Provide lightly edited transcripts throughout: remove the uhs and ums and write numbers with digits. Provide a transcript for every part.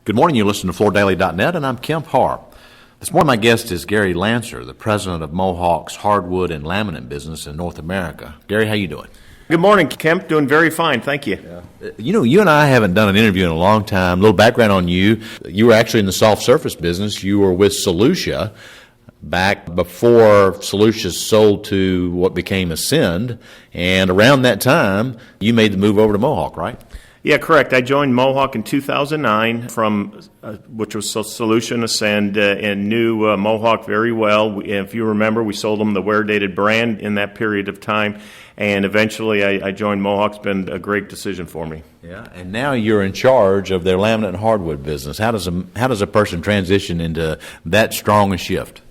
Good morning. You listen to FloorDaily.net, and I'm Kemp Harr. This morning, my guest is Gary Lanser, the president of Mohawk's Hardwood and Laminate business in North America. Gary, how you doing? Good morning, Kemp. Doing very fine, thank you. You know, you and I haven't done an interview in a long time. A little background on you. You were actually in the soft surface business. You were with Solutia back before Solutia sold to what became Ascend. And around that time, you made the move over to Mohawk, right? Yeah, correct. I joined Mohawk in 2009 from which was Solution Ascend, and knew Mohawk very well. If you remember, we sold them the wear-dated brand in that period of time, and eventually I joined Mohawk. It's been a great decision for me. Yeah, and now you're in charge of their laminate and hardwood business. How does a person transition into that strong a shift?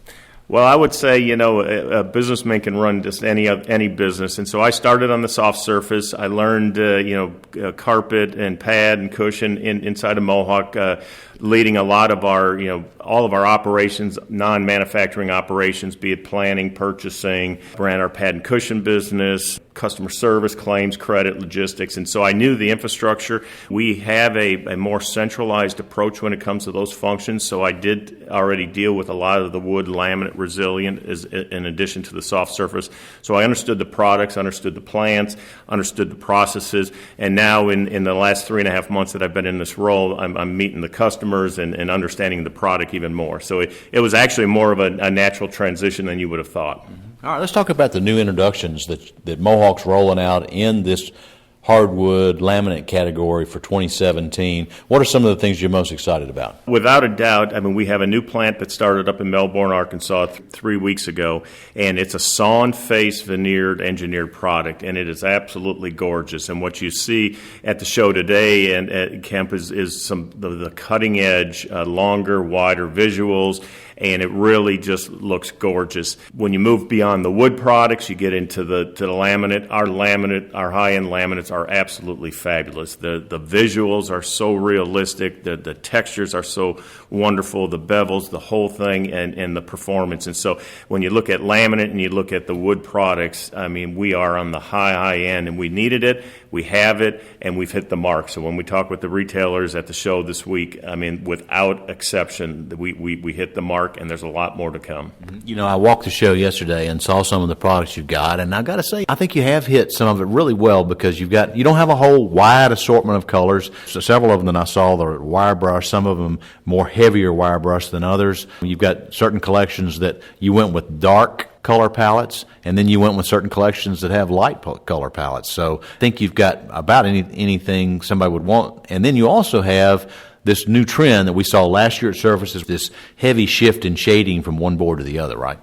Well, I would say, a businessman can run just any business. And so I started on the soft surface. I learned, carpet and pad and cushion inside of Mohawk, leading a lot of our, all of our operations, non-manufacturing operations, be it planning, purchasing, ran our pad and cushion business, customer service, claims, credit, logistics. And so I knew the infrastructure. We have a more centralized approach when it comes to those functions. So I did already deal with a lot of the wood, laminate, resilient, in addition to the soft surface. So I understood the products, understood the plants, understood the processes. And now in the last 3.5 months that I've been in this role, I'm meeting the customers and understanding the product even more. So it was actually more of a natural transition than you would have thought. Mm-hmm. All right, let's talk about the new introductions that Mohawk's rolling out in this hardwood laminate category for 2017. What are some of the things you're most excited about? Without a doubt, we have a new plant that started up in Melbourne, Arkansas 3 weeks ago, and it's a sawn face veneered engineered product, and it is absolutely gorgeous. And what you see at the show today and at Kemp is some of the cutting edge, longer, wider visuals, and it really just looks gorgeous. When you move beyond the wood products, you get into the laminate. Our high-end laminates are absolutely fabulous. The visuals are so realistic. The textures are so wonderful. The bevels, the whole thing, and the performance. And so when you look at laminate and you look at the wood products, we are on the high end, and we needed it. We have it, and we've hit the mark. So when we talk with the retailers at the show this week, without exception, we hit the mark. And there's a lot more to come. I walked the show yesterday and saw some of the products you've got, and I got to say, I think you have hit some of it really well because you don't have a whole wide assortment of colors. So several of them that I saw are wire brush, some of them more heavier wire brush than others. You've got certain collections that you went with dark color palettes, and then you went with certain collections that have light color palettes. So I think you've got about anything somebody would want. And then you also have this new trend that we saw last year at Surfaces, this heavy shift in shading from one board to the other, right?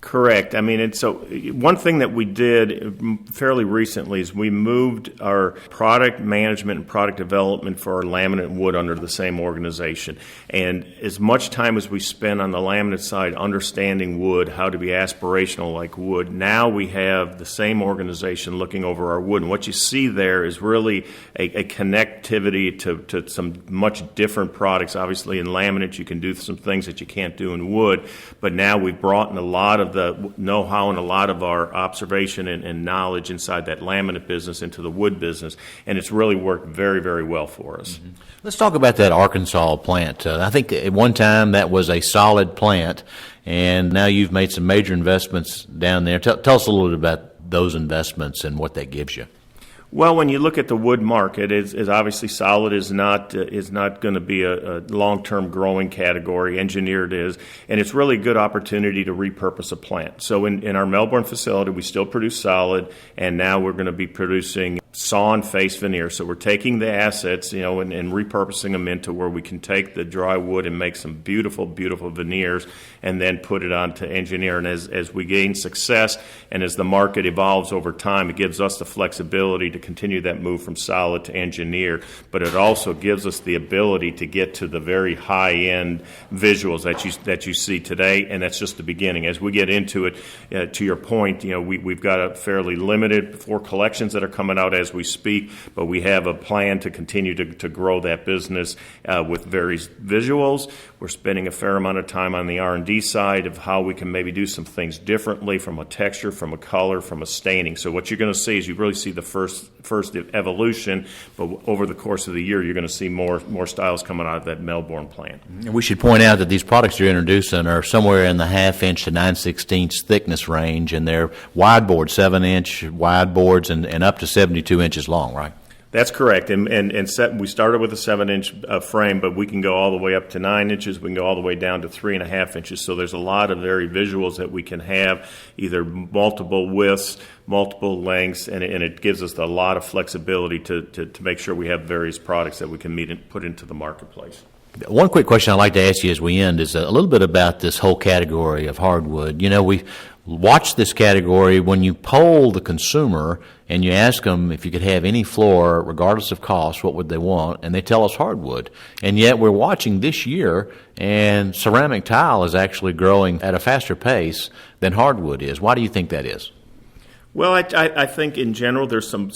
Correct. So one thing that we did fairly recently is we moved our product management and product development for our laminate and wood under the same organization. And as much time as we spend on the laminate side understanding wood, how to be aspirational like wood, now we have the same organization looking over our wood. And what you see there is really a connectivity to some much different products. Obviously in laminate you can do some things that you can't do in wood, but now we've brought in a lot of the know-how and a lot of our observation and knowledge inside that laminate business into the wood business, and it's really worked very, very well for us. Mm-hmm. Let's talk about that Arkansas plant. I think at one time that was a solid plant, and now you've made some major investments down there. Tell us a little bit about those investments and what that gives you. Well, when you look at the wood market, it's obviously solid. Is not going to be a long-term growing category. Engineered is, and it's really a good opportunity to repurpose a plant. So in our Melbourne facility, we still produce solid, and now we're going to be producing sawn face veneer. So we're taking the assets, and repurposing them into where we can take the dry wood and make some beautiful, beautiful veneers, and then put it on to engineer. And as we gain success, and as the market evolves over time, it gives us the flexibility to continue that move from solid to engineer, but it also gives us the ability to get to the very high-end visuals that you see today, and that's just the beginning. As we get into it, to your point, we've got a fairly limited 4 collections that are coming out as as we speak, but we have a plan to continue to grow that business with various visuals. We're spending a fair amount of time on the R&D side of how we can maybe do some things differently from a texture, from a color, from a staining. So what you're going to see is you really see the first evolution, but over the course of the year, you're going to see more styles coming out of that Melbourne plant. And we should point out that these products you're introducing are somewhere in the 1/2 inch to 9/16 thickness range, and they're wide board, 7-inch wide boards, and up to 72 inches long, right? That's correct, and we started with a 7-inch frame, but we can go all the way up to 9 inches. We can go all the way down to 3.5 inches. So there's a lot of very visuals that we can have, either multiple widths, multiple lengths, and it gives us a lot of flexibility to make sure we have various products that we can meet and put into the marketplace. One quick question I'd like to ask you as we end is a little bit about this whole category of hardwood. You know, we watch this category when you poll the consumer and you ask them if you could have any floor, regardless of cost, what would they want? And they tell us hardwood. And yet we're watching this year, and ceramic tile is actually growing at a faster pace than hardwood is. Why do you think that is? Well, I think in general there's some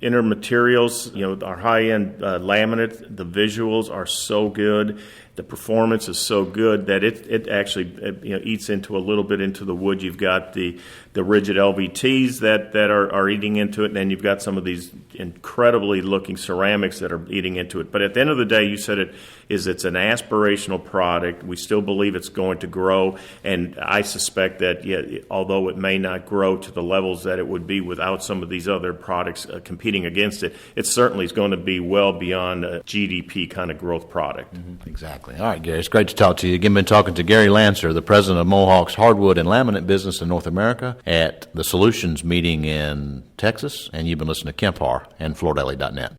inner materials. You know, our high-end laminate, the visuals are so good, the performance is so good that it actually eats into a little bit into the wood. You've got the rigid LVTs that are eating into it, and then you've got some of these incredibly looking ceramics that are eating into it. But at the end of the day, you said it's an aspirational product. We still believe it's going to grow, and I suspect that although it may not grow to the levels that it would be without some of these other products competing against it, it certainly is going to be well beyond a GDP kind of growth product. Mm-hmm. Exactly. All right, Gary, it's great to talk to you. Again, been talking to Gary Lanser, the president of Mohawk's Hardwood and Laminate business in North America, at the Solutions meeting in Texas, and you've been listening to Kemp Harr and FloorDaily.net.